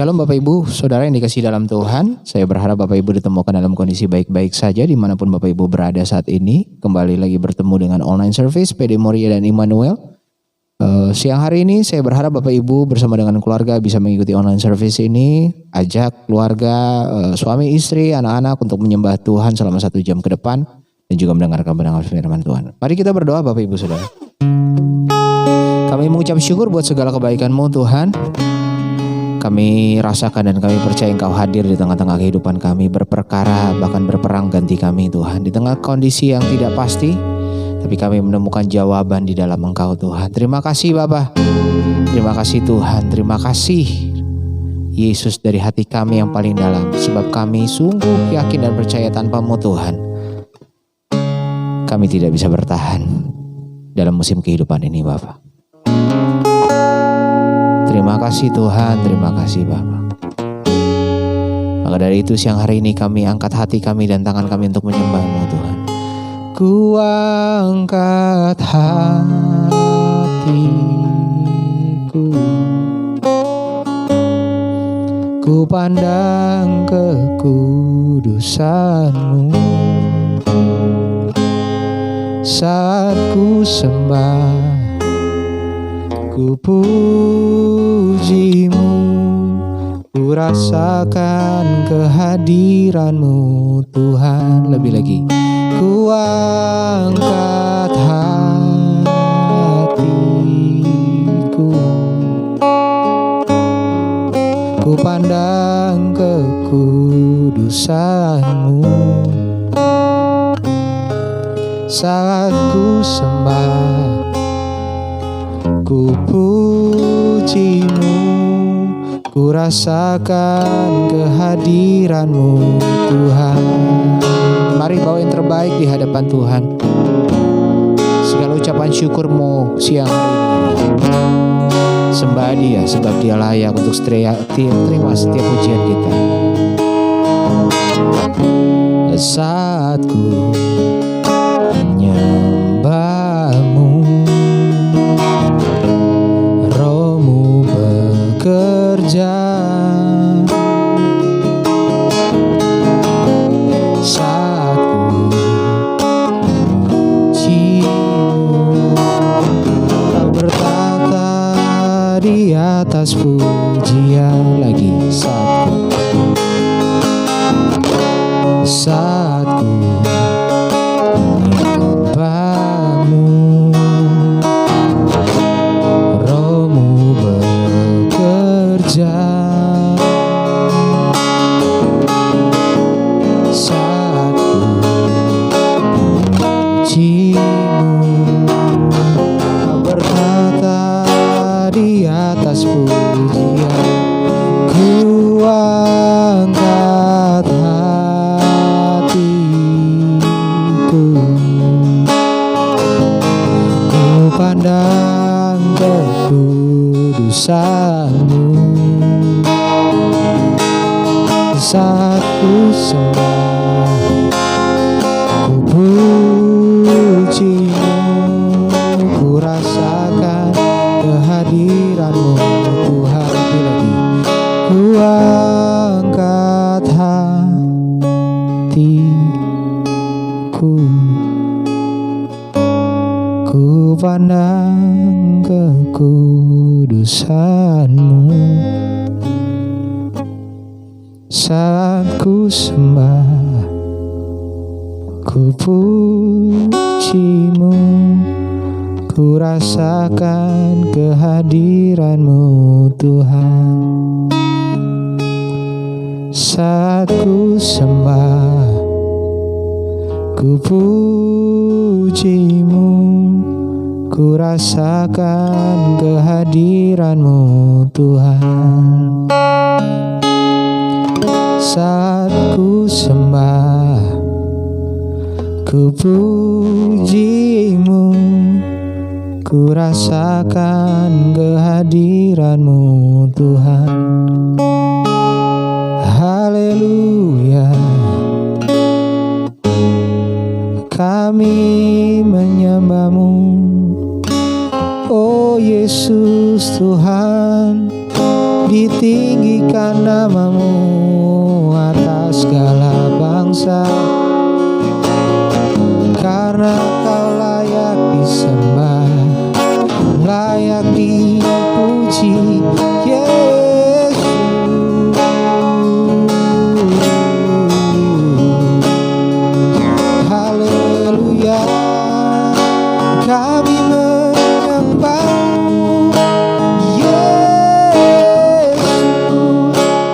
Shalom Bapak Ibu, Saudara yang dikasihi dalam Tuhan. Saya berharap Bapak Ibu ditemukan dalam kondisi baik-baik saja dimanapun Bapak Ibu berada saat ini. Kembali lagi bertemu dengan online service PD Moria dan Immanuel. Siang hari ini saya berharap Bapak Ibu bersama dengan keluarga bisa mengikuti online service ini. Ajak keluarga, suami istri, anak-anak untuk menyembah Tuhan selama 1 jam ke depan. Dan juga mendengarkan firman Tuhan. Mari kita berdoa Bapak Ibu Saudara. Kami mengucap syukur buat segala kebaikan-Mu Tuhan. Kami rasakan dan kami percaya Engkau hadir di tengah-tengah kehidupan kami, berperkara bahkan berperang ganti kami Tuhan. Di tengah kondisi yang tidak pasti, tapi kami menemukan jawaban di dalam Engkau Tuhan. Terima kasih Bapa. Terima kasih Tuhan. Terima kasih Yesus dari hati kami yang paling dalam. Sebab kami sungguh yakin dan percaya tanpa-Mu Tuhan, kami tidak bisa bertahan dalam musim kehidupan ini Bapa. Terima kasih Tuhan, terima kasih Bapa. Maka dari itu siang hari ini kami angkat hati kami dan tangan kami untuk menyembah-Mu Tuhan. Ku angkat hatiku, ku pandang kekudusan-Mu. Saat ku sembah, ku puji-Mu, ku rasakan kehadiran-Mu Tuhan. Lebih lagi, ku angkat hatiku, ku pandang kekudusan-Mu. Saat ku sembah, ku puji-Mu, ku rasakan kehadiran-Mu Tuhan. Mari bawa yang terbaik di hadapan Tuhan. Segala ucapan syukur-Mu siang hari ini, sembah Dia sebab Dia layak untuk terima setiap pujian kita. Saat ku menyembah-Mu, Roh-Mu bekerja. Saat ku memuji-Mu, Kau bertata di atas pujian. Lagi saat ku menyembah-Mu, Roh-Mu bekerja. Saat ku memuji-Mu, Kau berkata di atas pujian. Ku angkat hatiku, ku pandang kekudusan-Mu. Saat ku sembah, ku puji-Mu, ku rasakan kehadiran-Mu Tuhan. Lagi ku angkat hatiku, ku pandang kekudusan-Mu. Saat ku sembah, ku puji-Mu, ku rasakan kehadiran-Mu Tuhan. Saat ku sembah, ku puji-Mu, ku rasakan kehadiran-Mu Tuhan. Saat ku sembah, ku puji-Mu, ku rasakan kehadiran-Mu Tuhan. Haleluya, kami menyembah-Mu, oh Yesus Tuhan. ditinggikan namamu atas segala bangsa, karena kau layak disembah, layak dipuji, Yesus. Haleluya, kami menyembah-Mu, Yesus.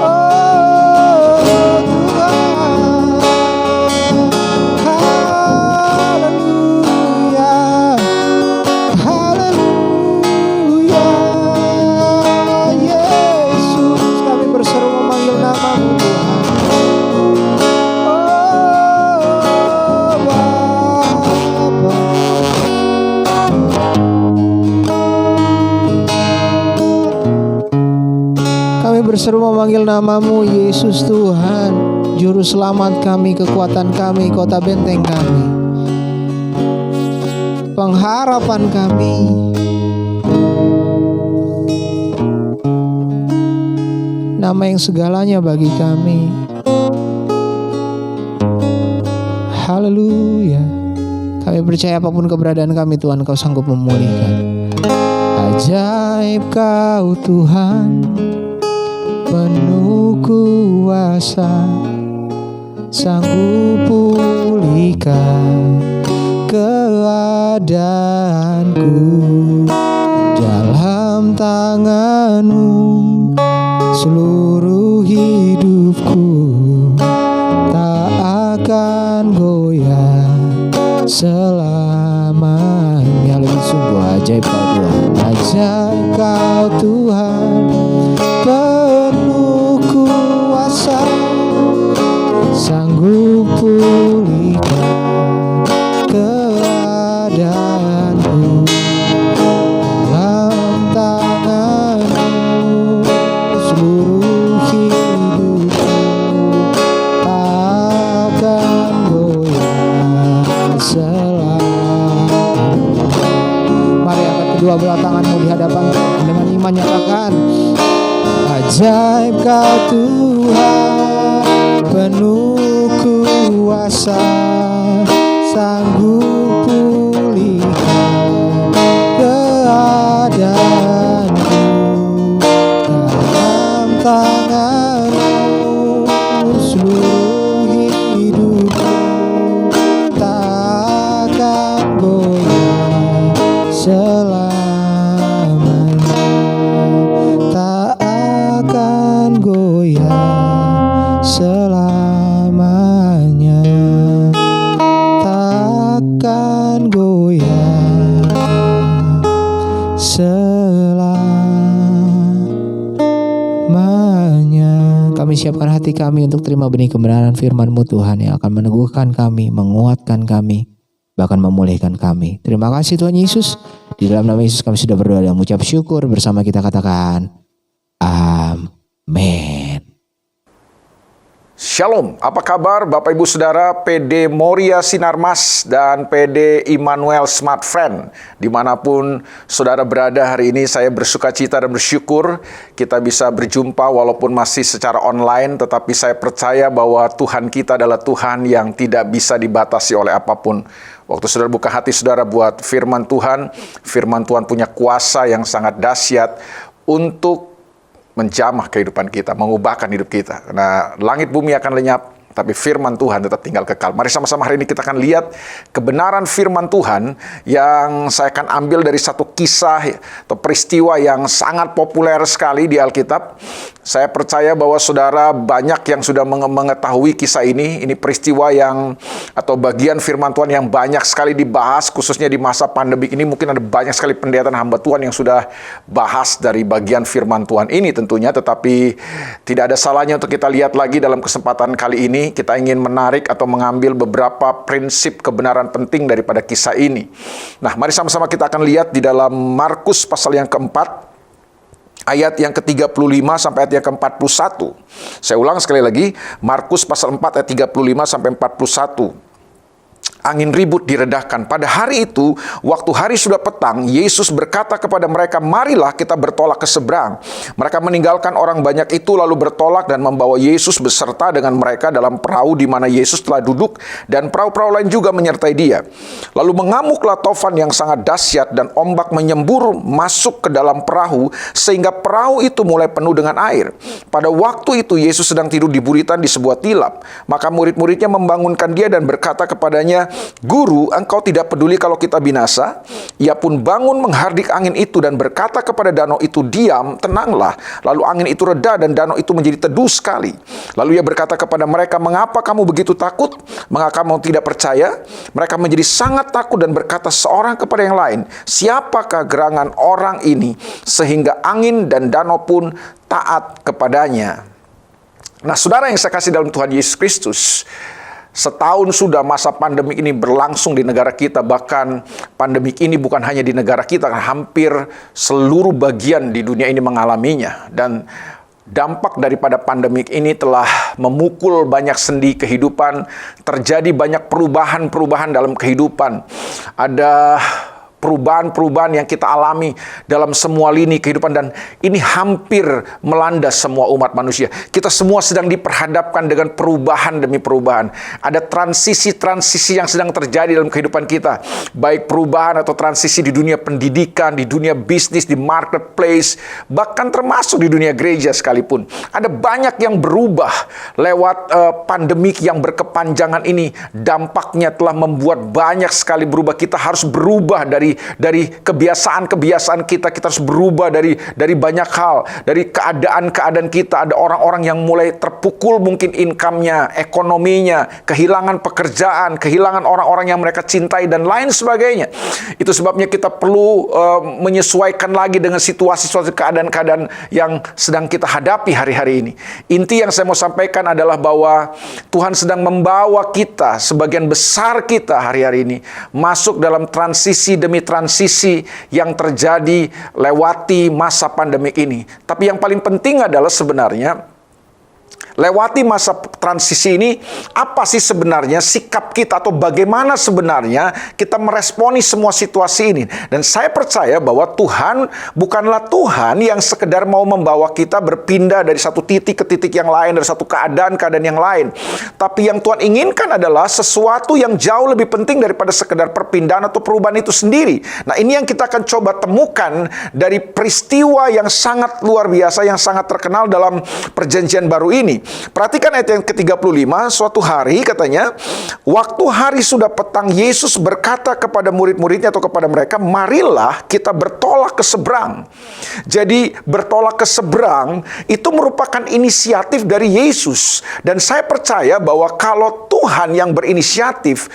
Oh Tuhan, haleluya, haleluya, Yesus. Kami berseru memanggil nama-Mu, Tuhan. Oh Bapa, kami berseru memanggil nama-Mu, Yesus Tuhan, Juru Selamat kami, kekuatan kami, kota benteng kami, pengharapan kami. Nama yang segalanya bagi kami. Haleluya. Kami percaya apapun keberadaan kami, Tuhan, Kau sanggup memulihkan. Ajaib Kau Tuhan, penuh kuasa, sanggup pulihkan keadaanku. Dalam tangan-Mu seluruh hidupku tak akan goyah selamanya. Lebih sungguh ajaib Kau Tuhan, ajaib Kau Tuhan, penuh kuasa, sanggup pulihkan keadaanku. Dalam tangan-Mu seluruh hidupku takkan goyah selamanya. Mari angkat kedua belah tanganmu di hadapan Tuhan, dengan iman nyatakan, ajaib Kau Tuhan, penuh kuasa, sanggup pulihkan keadaanku. Dalam tangan-Mu seluruh hidupku takkan goyah selamanya, tak akan goyah selamanya, takkan goyah selamanya. Kami siapkan hati kami untuk terima benih kebenaran firman-Mu, Tuhan, yang akan meneguhkan kami, menguatkan kami, bahkan memulihkan kami. Terima kasih Tuhan Yesus. Di dalam nama Yesus kami sudah berdoa dan mengucap syukur. Bersama kita katakan amin. Shalom, apa kabar Bapak Ibu Saudara PD Moria Sinarmas dan PD Immanuel Smart Friend. Dimanapun Saudara berada hari ini, saya bersuka cita dan bersyukur kita bisa berjumpa walaupun masih secara online. Tetapi saya percaya bahwa Tuhan kita adalah Tuhan yang tidak bisa dibatasi oleh apapun. Waktu Saudara buka hati Saudara buat firman Tuhan punya kuasa yang sangat dahsyat untuk menjamah kehidupan kita, mengubahkan hidup kita. Nah, langit bumi akan lenyap, tapi firman Tuhan tetap tinggal kekal. Mari sama-sama hari ini kita akan lihat kebenaran firman Tuhan yang saya akan ambil dari satu kisah atau peristiwa yang sangat populer sekali di Alkitab. Saya percaya bahwa saudara banyak yang sudah mengetahui kisah ini. Ini peristiwa yang atau bagian firman Tuhan yang banyak sekali dibahas, khususnya di masa pandemi ini. Mungkin ada banyak sekali pendeta dan hamba Tuhan yang sudah bahas dari bagian firman Tuhan ini tentunya. Tetapi tidak ada salahnya untuk kita lihat lagi dalam kesempatan kali ini. Kita ingin menarik atau mengambil beberapa prinsip kebenaran penting daripada kisah ini. Nah, mari sama-sama kita akan lihat di dalam Markus pasal yang keempat, ayat yang ke-35 sampai ayat yang ke-41. Saya ulang sekali lagi, Markus pasal 4 ayat 35 sampai 41. angin ribut diredahkan. Pada hari itu, waktu hari sudah petang, Yesus berkata kepada mereka, "Marilah kita bertolak ke seberang." Mereka meninggalkan orang banyak itu lalu bertolak dan membawa Yesus beserta dengan mereka dalam perahu di mana Yesus telah duduk, dan perahu-perahu lain juga menyertai dia. Lalu mengamuklah tofan yang sangat dahsyat dan ombak menyembur masuk ke dalam perahu sehingga perahu itu mulai penuh dengan air. Pada waktu itu Yesus sedang tidur di buritan di sebuah tilap. Maka murid-muridnya membangunkan dia dan berkata kepadanya, "Guru, engkau tidak peduli kalau kita binasa?" Ia pun bangun menghardik angin itu dan berkata kepada danau itu, "Diam, tenanglah." Lalu angin itu reda dan danau itu menjadi teduh sekali. Lalu ia berkata kepada mereka, "Mengapa kamu begitu takut? Mengapa kamu tidak percaya?" Mereka menjadi sangat takut dan berkata seorang kepada yang lain, "Siapakah gerangan orang ini sehingga angin dan danau pun taat kepadanya?" Nah, saudara yang saya kasih dalam Tuhan Yesus Kristus, setahun sudah masa pandemi ini berlangsung di negara kita. Bahkan pandemi ini bukan hanya di negara kita, hampir seluruh bagian di dunia ini mengalaminya. Dan dampak daripada pandemi ini telah memukul banyak sendi kehidupan. Terjadi banyak perubahan-perubahan dalam kehidupan. Ada perubahan-perubahan yang kita alami dalam semua lini kehidupan, dan ini hampir melanda semua umat manusia. Kita semua sedang diperhadapkan dengan perubahan demi perubahan. Ada transisi-transisi yang sedang terjadi dalam kehidupan kita, baik perubahan atau transisi di dunia pendidikan, di dunia bisnis, di marketplace, bahkan termasuk di dunia gereja sekalipun. Ada banyak yang berubah lewat pandemik yang berkepanjangan ini. Dampaknya telah membuat banyak sekali berubah. Kita harus berubah dari kebiasaan-kebiasaan kita. Kita harus berubah dari banyak hal, dari keadaan-keadaan kita. Ada orang-orang yang mulai terpukul mungkin income-nya, ekonominya, kehilangan pekerjaan, kehilangan orang-orang yang mereka cintai, dan lain sebagainya. Itu sebabnya kita perlu menyesuaikan lagi dengan situasi-situasi keadaan-keadaan yang sedang kita hadapi hari-hari ini. Inti yang saya mau sampaikan adalah bahwa Tuhan sedang membawa kita, sebagian besar kita hari-hari ini, masuk dalam transisi demi transisi yang terjadi lewati masa pandemik ini. Tapi yang paling penting adalah sebenarnya lewati masa transisi ini, apa sih sebenarnya sikap kita, atau bagaimana sebenarnya kita meresponi semua situasi ini. Dan saya percaya bahwa Tuhan bukanlah Tuhan yang sekedar mau membawa kita berpindah dari satu titik ke titik yang lain, dari satu keadaan-keadaan yang lain. Tapi yang Tuhan inginkan adalah sesuatu yang jauh lebih penting daripada sekedar perpindahan atau perubahan itu sendiri. Nah, ini yang kita akan coba temukan dari peristiwa yang sangat luar biasa, yang sangat terkenal dalam perjanjian baru ini. Perhatikan ayat yang ke-35, suatu hari katanya, waktu hari sudah petang, Yesus berkata kepada murid-muridnya atau kepada mereka, "Marilah kita bertolak ke seberang." Jadi bertolak ke seberang itu merupakan inisiatif dari Yesus. Dan saya percaya bahwa kalau Tuhan yang berinisiatif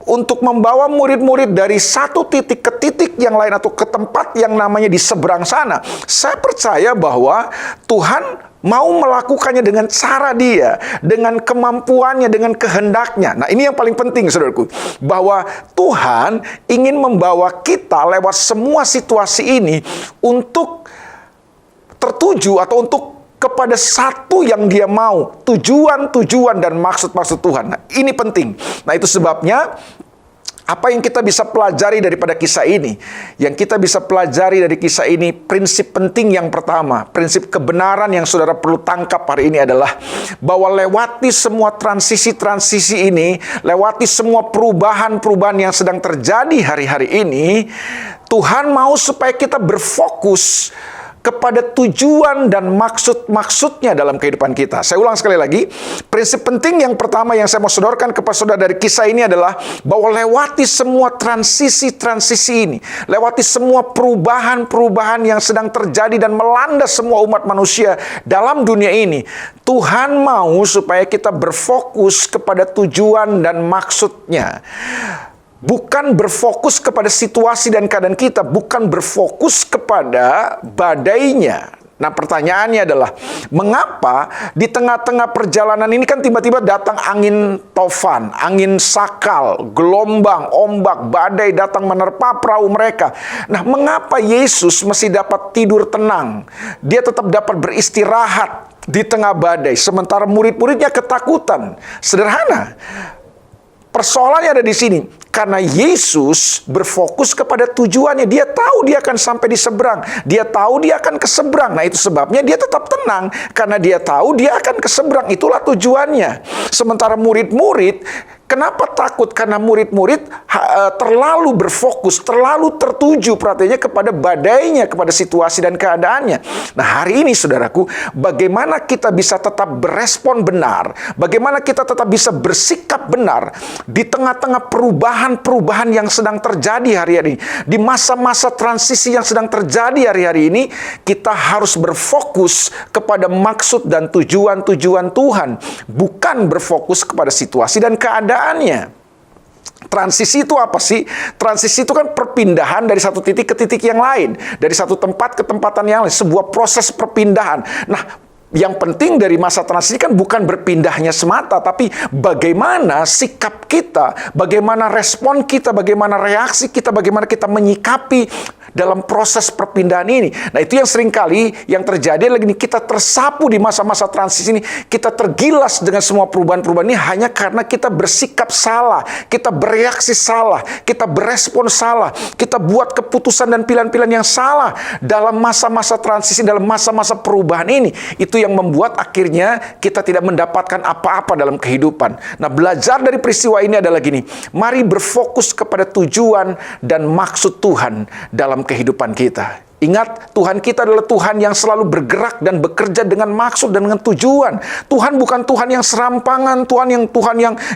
untuk membawa murid-murid dari satu titik ke titik yang lain atau ke tempat yang namanya di seberang sana, saya percaya bahwa Tuhan mau melakukannya dengan cara dia, dengan kemampuannya, dengan kehendaknya. Nah, ini yang paling penting, saudaraku, bahwa Tuhan ingin membawa kita lewat semua situasi ini untuk tertuju atau untuk kepada satu yang dia mau, tujuan-tujuan dan maksud-maksud Tuhan. Nah, ini penting. Nah, itu sebabnya apa yang kita bisa pelajari daripada kisah ini? Yang kita bisa pelajari dari kisah ini, prinsip penting yang pertama, prinsip kebenaran yang saudara perlu tangkap hari ini adalah bahwa lewati semua transisi-transisi ini, lewati semua perubahan-perubahan yang sedang terjadi hari-hari ini, Tuhan mau supaya kita berfokus kepada tujuan dan maksud-maksudnya dalam kehidupan kita. Saya ulang sekali lagi, prinsip penting yang pertama yang saya mau sodorkan kepada saudara dari kisah ini adalah bahwa lewati semua transisi-transisi ini, lewati semua perubahan-perubahan yang sedang terjadi dan melanda semua umat manusia dalam dunia ini, Tuhan mau supaya kita berfokus kepada tujuan dan maksudnya. Bukan berfokus kepada situasi dan keadaan kita, bukan berfokus kepada badainya. Nah, pertanyaannya adalah, mengapa di tengah-tengah perjalanan ini kan tiba-tiba datang angin tofan, angin sakal, gelombang, ombak, badai datang menerpa perahu mereka. Nah, mengapa Yesus mesti dapat tidur tenang? Dia tetap dapat beristirahat di tengah badai, sementara murid-muridnya ketakutan. Sederhana. Persoalannya ada di sini. Karena Yesus berfokus kepada tujuannya. Dia tahu dia akan sampai di seberang. Dia tahu dia akan ke seberang. Nah, itu sebabnya dia tetap tenang. Karena dia tahu dia akan ke seberang. Itulah tujuannya. Sementara murid-murid, kenapa takut? Karena murid-murid terlalu berfokus, terlalu tertuju perhatiannya kepada badainya, kepada situasi dan keadaannya. Nah, hari ini saudaraku, bagaimana kita bisa tetap berespon benar? Bagaimana kita tetap bisa bersikap benar di tengah-tengah perubahan-perubahan yang sedang terjadi hari-hari ini? Di masa-masa transisi yang sedang terjadi hari-hari ini, kita harus berfokus kepada maksud dan tujuan-tujuan Tuhan, bukan berfokus kepada situasi dan keadaannya. Transisi itu apa sih? Transisi itu kan perpindahan dari satu titik ke titik yang lain, dari satu tempat ke tempatan yang lain, sebuah proses perpindahan. Nah, yang penting dari masa transisi kan bukan berpindahnya semata, tapi bagaimana sikap kita, bagaimana respon kita, bagaimana reaksi kita, bagaimana kita menyikapi dalam proses perpindahan ini. Nah, itu yang seringkali yang terjadi lagi nih, kita tersapu di masa-masa transisi ini, kita tergilas dengan semua perubahan-perubahan ini hanya karena kita bersikap salah, kita bereaksi salah, kita berespon salah, kita buat keputusan dan pilihan-pilihan yang salah dalam masa-masa transisi, dalam masa-masa perubahan ini. Itu yang membuat akhirnya kita tidak mendapatkan apa-apa dalam kehidupan. Nah, belajar dari peristiwa ini adalah gini, mari berfokus kepada tujuan dan maksud Tuhan dalam kehidupan kita. Ingat, Tuhan kita adalah Tuhan yang selalu bergerak dan bekerja dengan maksud dan dengan tujuan. Tuhan bukan Tuhan yang serampangan, Tuhan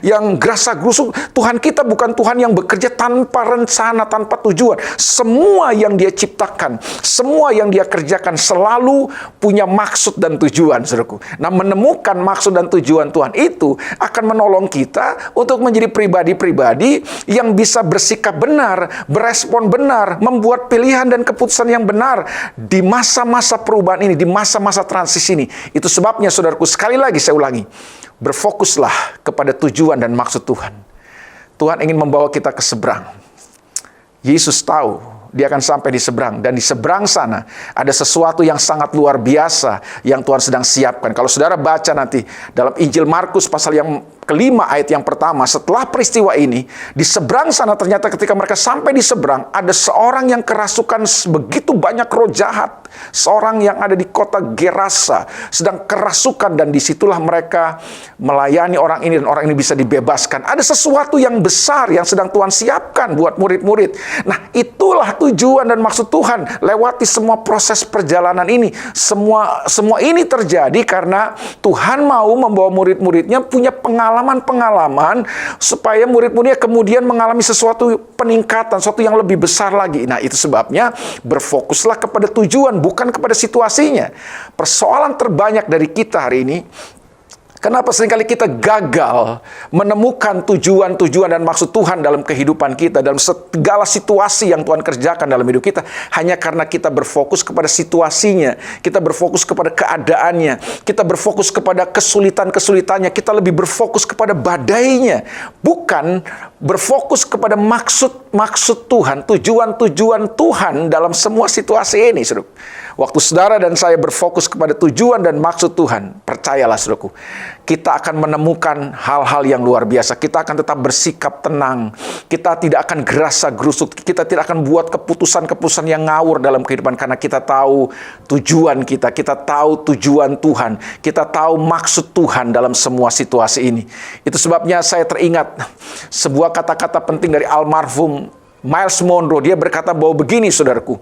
yang gerasa-gerusuk. Tuhan kita bukan Tuhan yang bekerja tanpa rencana, tanpa tujuan. Semua yang Dia ciptakan, semua yang Dia kerjakan selalu punya maksud dan tujuan, saudaraku. Nah, menemukan maksud dan tujuan Tuhan itu akan menolong kita untuk menjadi pribadi-pribadi yang bisa bersikap benar, berespon benar, membuat pilihan dan keputusan yang benar di masa-masa perubahan ini, di masa-masa transisi ini. Itu sebabnya, saudaraku, sekali lagi saya ulangi, berfokuslah kepada tujuan dan maksud Tuhan. Tuhan ingin membawa kita ke seberang. Yesus tahu Dia akan sampai di seberang, dan di seberang sana ada sesuatu yang sangat luar biasa yang Tuhan sedang siapkan. Kalau saudara baca nanti dalam Injil Markus pasal yang kelima ayat yang pertama, setelah peristiwa ini, di seberang sana ternyata ketika mereka sampai di seberang, ada seorang yang kerasukan begitu banyak roh jahat. Seorang yang ada di kota Gerasa sedang kerasukan, dan disitulah mereka melayani orang ini, dan orang ini bisa dibebaskan. Ada sesuatu yang besar yang sedang Tuhan siapkan buat murid-murid. Nah, itulah tujuan dan maksud Tuhan lewati semua proses perjalanan ini. Semua ini terjadi karena Tuhan mau membawa murid-muridnya punya pengalaman supaya murid-muridnya kemudian mengalami sesuatu peningkatan, sesuatu yang lebih besar lagi. Nah, itu sebabnya berfokuslah kepada tujuan, bukan kepada situasinya. Persoalan terbanyak dari kita hari ini, kenapa seringkali kita gagal menemukan tujuan-tujuan dan maksud Tuhan dalam kehidupan kita, dalam segala situasi yang Tuhan kerjakan dalam hidup kita, hanya karena kita berfokus kepada situasinya, kita berfokus kepada keadaannya, kita berfokus kepada kesulitan-kesulitannya, kita lebih berfokus kepada badainya, bukan berfokus kepada maksud Tuhan, tujuan-tujuan Tuhan dalam semua situasi ini, saudara. Waktu saudara dan saya berfokus kepada tujuan dan maksud Tuhan, percayalah saudaraku, kita akan menemukan hal-hal yang luar biasa. Kita akan tetap bersikap tenang. Kita tidak akan gerasa-gerusuk. Kita tidak akan buat keputusan-keputusan yang ngawur dalam kehidupan, karena kita tahu tujuan kita. Kita tahu tujuan Tuhan. Kita tahu maksud Tuhan dalam semua situasi ini. Itu sebabnya saya teringat sebuah kata-kata penting dari almarhum Myles Monroe. Dia berkata bahwa begini, saudaraku,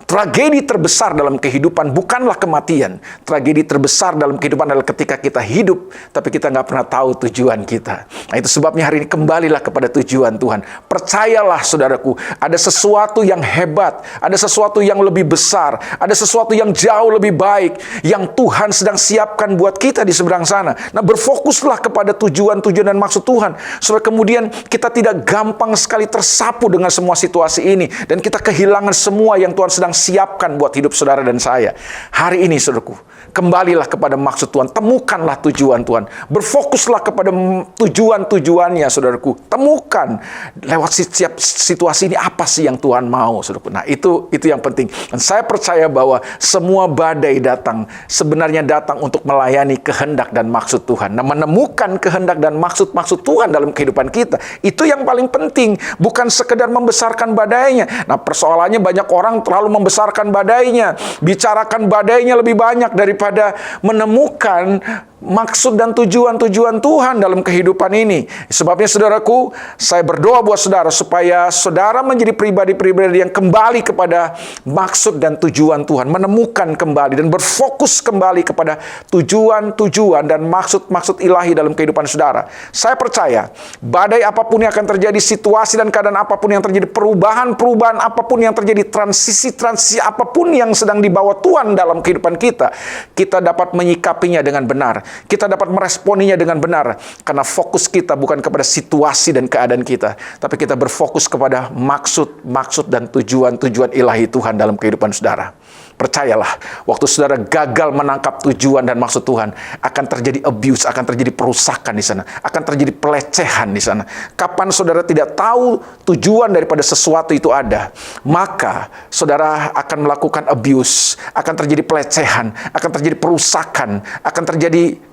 tragedi terbesar dalam kehidupan bukanlah kematian. Tragedi terbesar dalam kehidupan adalah ketika kita hidup, tapi kita nggak pernah tahu tujuan kita. Nah, itu sebabnya hari ini kembalilah kepada tujuan Tuhan. Percayalah, saudaraku, ada sesuatu yang hebat, ada sesuatu yang lebih besar, ada sesuatu yang jauh lebih baik yang Tuhan sedang siapkan buat kita di seberang sana. Nah, berfokuslah kepada tujuan-tujuan dan maksud Tuhan, supaya kemudian kita tidak gampang sekali tersapu dengan semua situasi ini, dan kita kehilangan semua yang Tuhan sedang siapkan buat hidup saudara dan saya. Hari ini saudaraku, kembalilah kepada maksud Tuhan. Temukanlah tujuan Tuhan. Berfokuslah kepada tujuan-tujuannya saudaraku. Temukan lewat setiap situasi ini apa sih yang Tuhan mau saudaraku. Nah itu yang penting. Dan saya percaya bahwa semua badai datang sebenarnya datang untuk melayani kehendak dan maksud Tuhan. Nah menemukan kehendak dan maksud-maksud Tuhan dalam kehidupan kita. Itu yang paling penting. Bukan sekedar membesarkan badainya. Nah persoalannya banyak orang terlalu membesarkan badainya. Bicarakan badainya lebih banyak daripada menemukan maksud dan tujuan-tujuan Tuhan dalam kehidupan ini. Sebabnya saudaraku, saya berdoa buat saudara supaya saudara menjadi pribadi-pribadi yang kembali kepada maksud dan tujuan Tuhan, menemukan kembali dan berfokus kembali kepada tujuan-tujuan dan maksud-maksud ilahi dalam kehidupan saudara. Saya percaya, badai apapun yang akan terjadi, situasi dan keadaan apapun yang terjadi, perubahan-perubahan apapun yang terjadi, transisi-transisi apapun yang sedang dibawa Tuhan dalam kehidupan kita, kita dapat menyikapinya dengan benar. Kita dapat meresponinya dengan benar. Karena fokus kita bukan kepada situasi dan keadaan kita, tapi kita berfokus kepada maksud dan tujuan-tujuan ilahi Tuhan dalam kehidupan saudara. Percayalah, waktu saudara gagal menangkap tujuan dan maksud Tuhan, akan terjadi abuse, akan terjadi perusakan di sana, akan terjadi pelecehan di sana. Kapan saudara tidak tahu tujuan daripada sesuatu itu ada, maka saudara akan melakukan abuse, akan terjadi pelecehan, akan terjadi perusakan, akan terjadi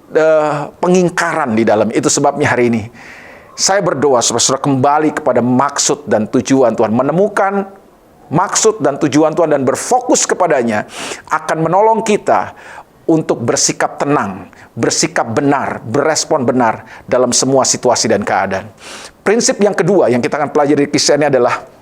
pengingkaran di dalam. Itu sebabnya hari ini saya berdoa supaya saudara kembali kepada maksud dan tujuan Tuhan, menemukan maksud dan tujuan Tuhan dan berfokus kepadanya, akan menolong kita untuk bersikap tenang, bersikap benar, berespon benar dalam semua situasi dan keadaan. Prinsip yang kedua yang kita akan pelajari di kisah ini adalah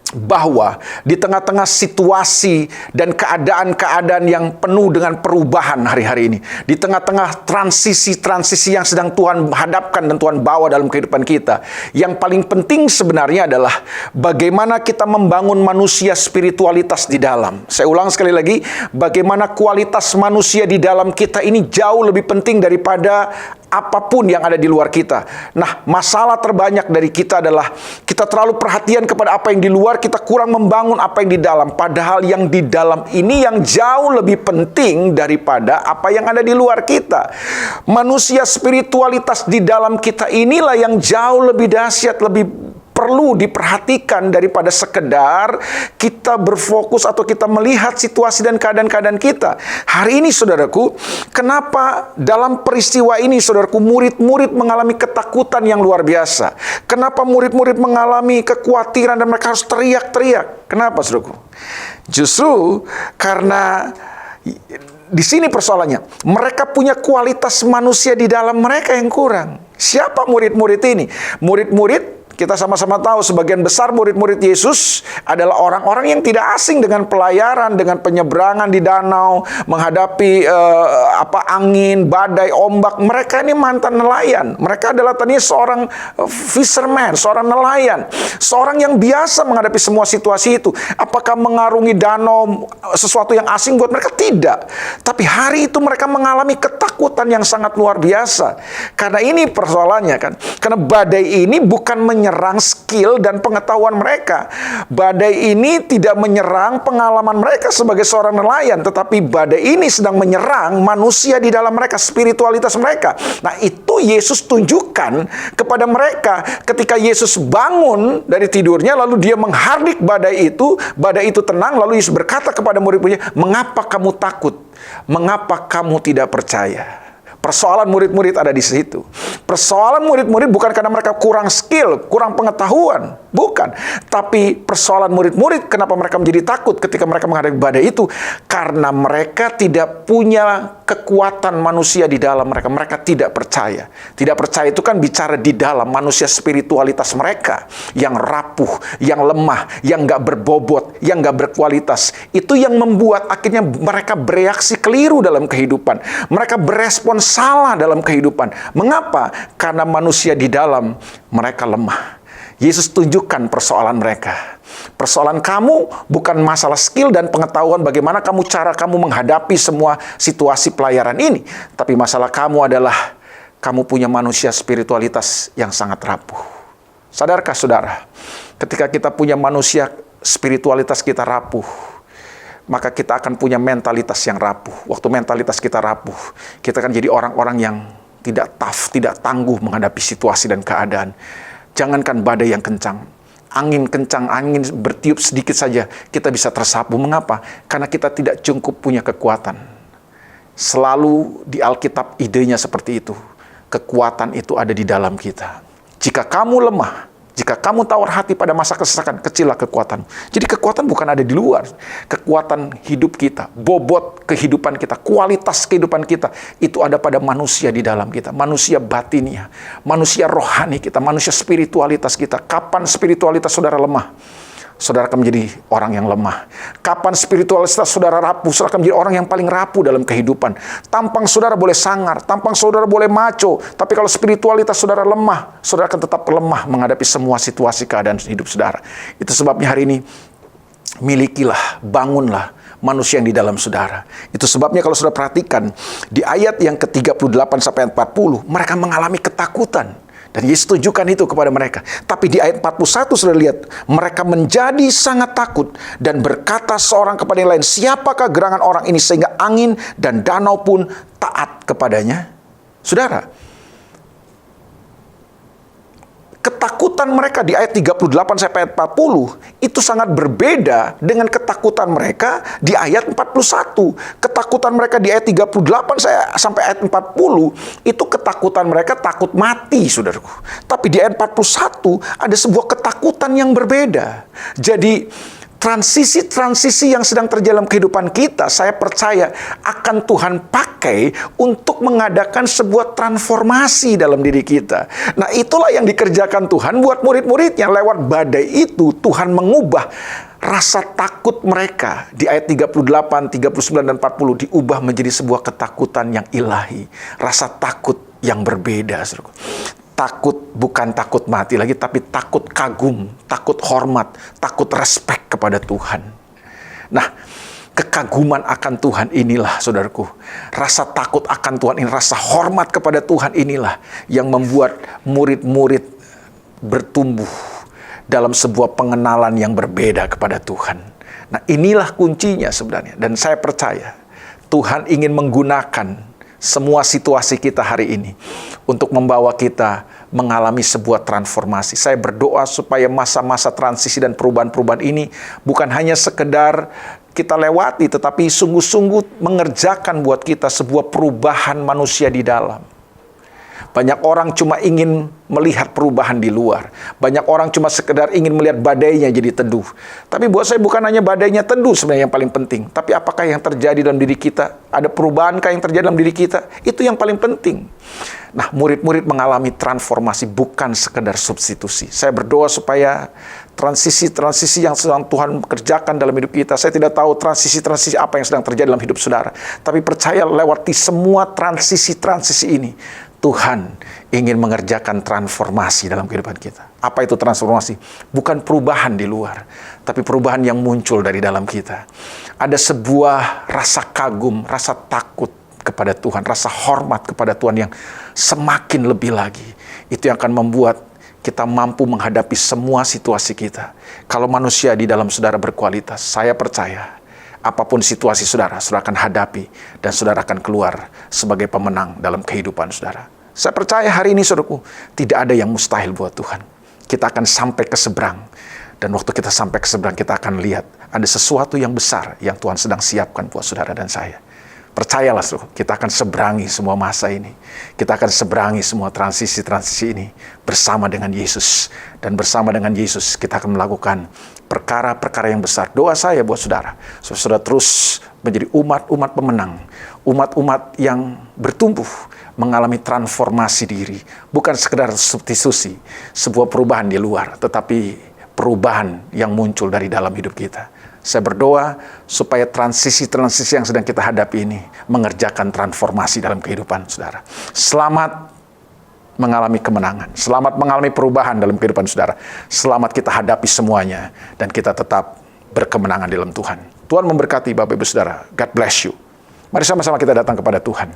bahwa di tengah-tengah situasi dan keadaan-keadaan yang penuh dengan perubahan hari-hari ini, di tengah-tengah transisi-transisi yang sedang Tuhan hadapkan dan Tuhan bawa dalam kehidupan kita, yang paling penting sebenarnya adalah bagaimana kita membangun manusia spiritualitas di dalam. Saya ulang sekali lagi, bagaimana kualitas manusia di dalam kita ini jauh lebih penting daripada apapun yang ada di luar kita. Nah, masalah terbanyak dari kita adalah kita terlalu perhatian kepada apa yang di luar, kita kurang membangun apa yang di dalam. Padahal yang di dalam ini yang jauh lebih penting daripada apa yang ada di luar kita. Manusia spiritualitas di dalam kita inilah yang jauh lebih dahsyat, lebih perlu diperhatikan daripada sekedar kita berfokus atau kita melihat situasi dan keadaan-keadaan kita. Hari ini saudaraku, kenapa dalam peristiwa ini saudaraku, murid-murid mengalami ketakutan yang luar biasa? Kenapa murid-murid mengalami kekhawatiran dan mereka harus teriak-teriak? Kenapa saudaraku? Justru karena di sini persoalannya, mereka punya kualitas manusia di dalam mereka yang kurang. Siapa murid-murid ini? Murid-murid, kita sama-sama tahu sebagian besar murid-murid Yesus adalah orang-orang yang tidak asing dengan pelayaran, dengan penyeberangan di danau, menghadapi angin, badai, ombak. Mereka ini mantan nelayan. Mereka adalah tadinya seorang fisherman, seorang nelayan, seorang yang biasa menghadapi semua situasi itu. Apakah mengarungi danau sesuatu yang asing buat mereka? Tidak. Tapi hari itu mereka mengalami ketakutan yang sangat luar biasa. Karena ini persoalannya kan. Karena badai ini bukan menyerang skill dan pengetahuan mereka. Badai ini tidak menyerang pengalaman mereka sebagai seorang nelayan, tetapi badai ini sedang menyerang manusia di dalam mereka, spiritualitas mereka. Nah, itu Yesus tunjukkan kepada mereka ketika Yesus bangun dari tidurnya, lalu dia menghardik badai itu tenang, lalu Yesus berkata kepada murid-muridnya, "Mengapa kamu takut? Mengapa kamu tidak percaya?" Persoalan murid-murid ada di situ. Persoalan murid-murid bukan karena mereka kurang skill, kurang pengetahuan. Bukan. Tapi persoalan murid-murid kenapa mereka menjadi takut ketika mereka menghadapi badai itu? Karena mereka tidak punya kekuatan manusia di dalam mereka. Mereka tidak percaya. Tidak percaya itu kan bicara di dalam manusia spiritualitas mereka. Yang rapuh, yang lemah, yang gak berbobot, yang gak berkualitas. Itu yang membuat akhirnya mereka bereaksi keliru dalam kehidupan. Mereka berespon salah dalam kehidupan. Mengapa? Karena manusia di dalam mereka lemah. Yesus tunjukkan persoalan mereka. Persoalan kamu bukan masalah skill dan pengetahuan bagaimana cara kamu menghadapi semua situasi pelayaran ini. Tapi masalah kamu adalah kamu punya manusia spiritualitas yang sangat rapuh. Sadarkah saudara? Ketika kita punya manusia spiritualitas kita rapuh, maka kita akan punya mentalitas yang rapuh. Waktu mentalitas kita rapuh, kita akan jadi orang-orang yang tidak tough, tidak tangguh menghadapi situasi dan keadaan. Jangankan badai yang kencang, angin kencang, angin bertiup sedikit saja, kita bisa tersapu. Mengapa? Karena kita tidak cukup punya kekuatan. Selalu di Alkitab idenya seperti itu. Kekuatan itu ada di dalam kita. Jika kamu lemah, jika kamu tawar hati pada masa kesesakan, kecillah kekuatan. Jadi kekuatan bukan ada di luar. Kekuatan hidup kita, bobot kehidupan kita, kualitas kehidupan kita, itu ada pada manusia di dalam kita. Manusia batinnya, manusia rohani kita, manusia spiritualitas kita. Kapan spiritualitas saudara lemah? Saudara akan menjadi orang yang lemah. Kapan spiritualitas saudara rapuh, saudara akan menjadi orang yang paling rapuh dalam kehidupan. Tampang saudara boleh sangar, tampang saudara boleh maco, tapi kalau spiritualitas saudara lemah, saudara akan tetap lemah menghadapi semua situasi keadaan hidup saudara. Itu sebabnya hari ini, milikilah, bangunlah manusia yang di dalam saudara. Itu sebabnya kalau saudara perhatikan, di ayat yang ke-38 sampai 40, mereka mengalami ketakutan. Dan Yesus tunjukkan itu kepada mereka. Tapi di ayat 41 sudah lihat, mereka menjadi sangat takut dan berkata seorang kepada yang lain, siapakah gerangan orang ini sehingga angin dan danau pun taat kepadanya? Saudara, ketakutan mereka di ayat 38 sampai ayat 40 itu sangat berbeda dengan ketakutan mereka di ayat 41. Ketakutan mereka di ayat 38 sampai ayat 40 itu ketakutan mereka takut mati, saudaraku. Tapi di ayat 41 ada sebuah ketakutan yang berbeda. Jadi transisi-transisi yang sedang terjadi dalam kehidupan kita, saya percaya akan Tuhan pakai untuk mengadakan sebuah transformasi dalam diri kita. Nah, itulah yang dikerjakan Tuhan buat murid-muridnya. Lewat badai itu, Tuhan mengubah rasa takut mereka di ayat 38, 39, dan 40 diubah menjadi sebuah ketakutan yang ilahi. Rasa takut yang berbeda, saudaraku. Takut bukan takut mati lagi, tapi takut kagum, takut hormat, takut respek kepada Tuhan. Nah, kekaguman akan Tuhan inilah, saudaraku. Rasa takut akan Tuhan ini, rasa hormat kepada Tuhan inilah yang membuat murid-murid bertumbuh dalam sebuah pengenalan yang berbeda kepada Tuhan. Nah, inilah kuncinya sebenarnya. Dan saya percaya Tuhan ingin menggunakan semua situasi kita hari ini untuk membawa kita mengalami sebuah transformasi. Saya berdoa supaya masa-masa transisi dan perubahan-perubahan ini bukan hanya sekedar kita lewati, tetapi sungguh-sungguh mengerjakan buat kita sebuah perubahan manusia di dalam. Banyak orang cuma ingin melihat perubahan di luar. Banyak orang cuma sekedar ingin melihat badainya jadi teduh. Tapi buat saya bukan hanya badainya teduh sebenarnya yang paling penting. Tapi apakah yang terjadi dalam diri kita? Ada perubahankah yang terjadi dalam diri kita? Itu yang paling penting. Nah, murid-murid mengalami transformasi bukan sekedar substitusi. Saya berdoa supaya transisi-transisi yang sedang Tuhan kerjakan dalam hidup kita. Saya tidak tahu transisi-transisi apa yang sedang terjadi dalam hidup saudara. Tapi percaya lewati semua transisi-transisi ini, Tuhan ingin mengerjakan transformasi dalam kehidupan kita. Apa itu transformasi? Bukan perubahan di luar, tapi perubahan yang muncul dari dalam kita. Ada sebuah rasa kagum, rasa takut kepada Tuhan, rasa hormat kepada Tuhan yang semakin lebih lagi. Itu yang akan membuat kita mampu menghadapi semua situasi kita. Kalau manusia di dalam saudara berkualitas, saya percaya apapun situasi saudara, saudara akan hadapi dan saudara akan keluar sebagai pemenang dalam kehidupan saudara. Saya percaya hari ini, saudaraku, tidak ada yang mustahil buat Tuhan. Kita akan sampai ke seberang. Dan waktu kita sampai ke seberang, kita akan lihat ada sesuatu yang besar yang Tuhan sedang siapkan buat saudara dan saya. Percayalah, saudaraku, kita akan seberangi semua masa ini. Kita akan seberangi semua transisi-transisi ini bersama dengan Yesus. Dan bersama dengan Yesus, kita akan melakukan perkara-perkara yang besar. Doa saya buat saudara, saudara terus menjadi umat-umat pemenang, umat-umat yang bertumbuh, mengalami transformasi diri, bukan sekedar substitusi, sebuah perubahan di luar, tetapi perubahan yang muncul dari dalam hidup kita. Saya berdoa supaya transisi-transisi yang sedang kita hadapi ini mengerjakan transformasi dalam kehidupan saudara. Selamat mengalami kemenangan, selamat mengalami perubahan dalam kehidupan saudara. Selamat kita hadapi semuanya, dan kita tetap berkemenangan di dalam Tuhan. Tuhan memberkati Bapak Ibu Saudara. God bless you. Mari sama-sama kita datang kepada Tuhan.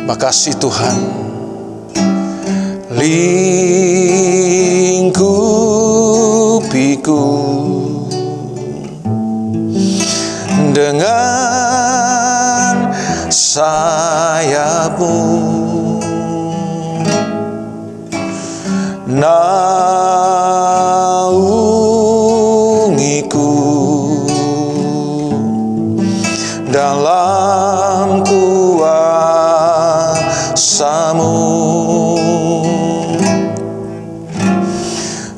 Makasih Tuhan. naungiku dalam kuasa-Mu.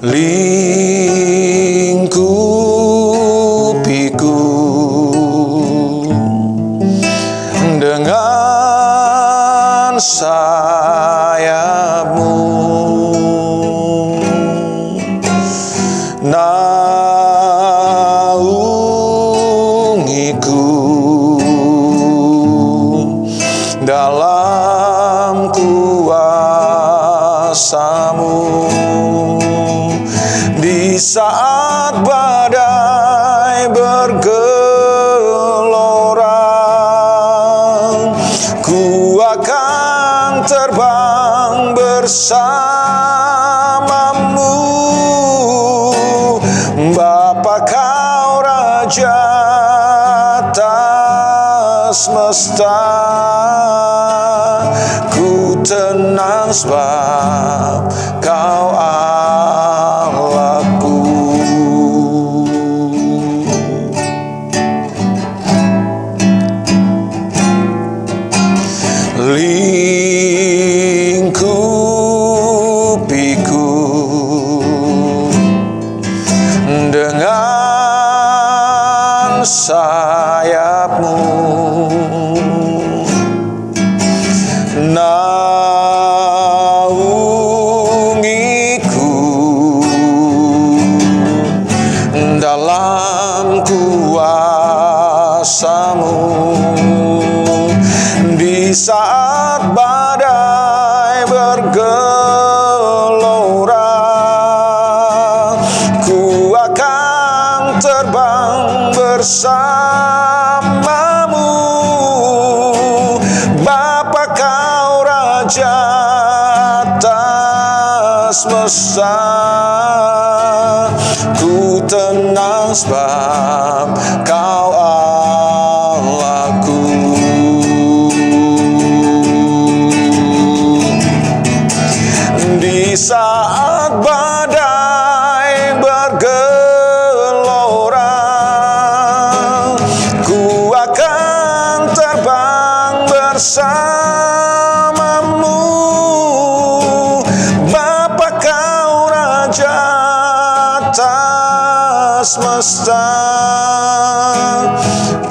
Lingkupiku dengan sayap-Mu. Naungiku dalam kuasa-Mu. Di saat badai bergelora, ku akan terbang bersama-Mu. Bapa, Kau Raja atas semesta, ku tenang sebab Kau Allahku. Lingkupiku dengan sayap-Mu. Naungiku dalam kuasa-Mu. Di saat badai bergelora, ku akan terbang bersama-Mu. Bapa, Kau Raja atas semesta, ku tenang sebab Kau Allahku. Di saat badai bergelora, ku akan terbang bersama-Mu. Bapa, Kau Raja atas semesta,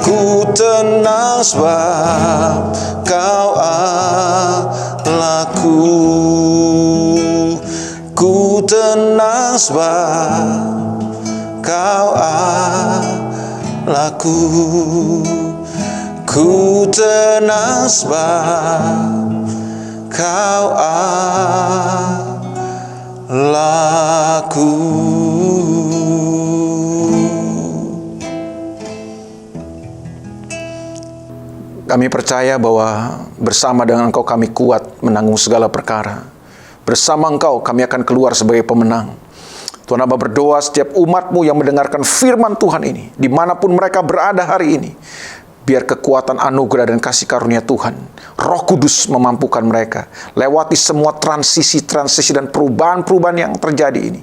ku tenang sebab Kau Allahku. Ku tenang sebab Kau Allahku. Ku tenang sebab Kau Allahku. Kami percaya bahwa bersama dengan Engkau kami kuat menanggung segala perkara. Bersama Engkau kami akan keluar sebagai pemenang. Tuhan, Hamba berdoa setiap umat-Mu yang mendengarkan firman Tuhan ini, dimanapun mereka berada hari ini, biar kekuatan anugerah dan kasih karunia Tuhan, Roh Kudus memampukan mereka, lewati semua transisi dan perubahan-perubahan yang terjadi ini.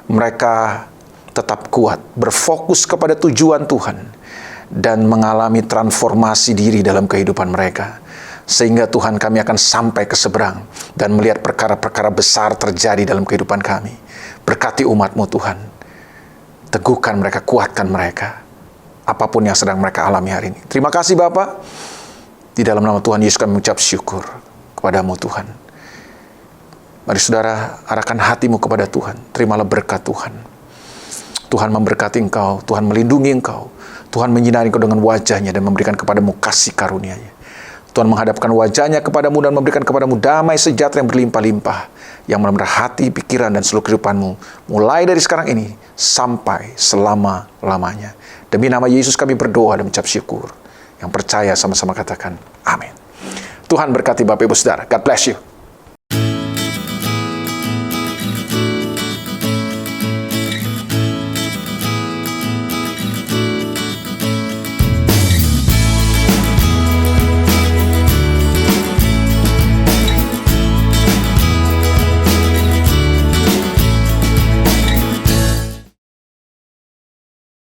Mereka tetap kuat, berfokus kepada tujuan Tuhan, dan mengalami transformasi diri dalam kehidupan mereka. Sehingga Tuhan, kami akan sampai ke seberang dan melihat perkara-perkara besar terjadi dalam kehidupan kami. Berkati umat-Mu Tuhan. Teguhkan mereka, kuatkan mereka. Apapun yang sedang mereka alami hari ini. Terima kasih Bapa. Di dalam nama Tuhan Yesus kami mengucap syukur kepada-Mu Tuhan. Mari saudara, arahkan hatimu kepada Tuhan. Terimalah berkat Tuhan. Tuhan memberkati engkau, Tuhan melindungi engkau. Tuhan menyinari engkau dengan wajah-Nya dan memberikan kepadamu kasih karunia-Nya. Tuhan menghadapkan wajah-Nya kepadamu dan memberikan kepadamu damai sejahtera yang berlimpah-limpah, yang memelihara hati, pikiran, dan seluruh kehidupanmu, mulai dari sekarang ini sampai selama-lamanya. Demi nama Yesus kami berdoa dan mengucap syukur. Yang percaya sama-sama katakan amin. Tuhan berkati Bapak Ibu Saudara. God bless you.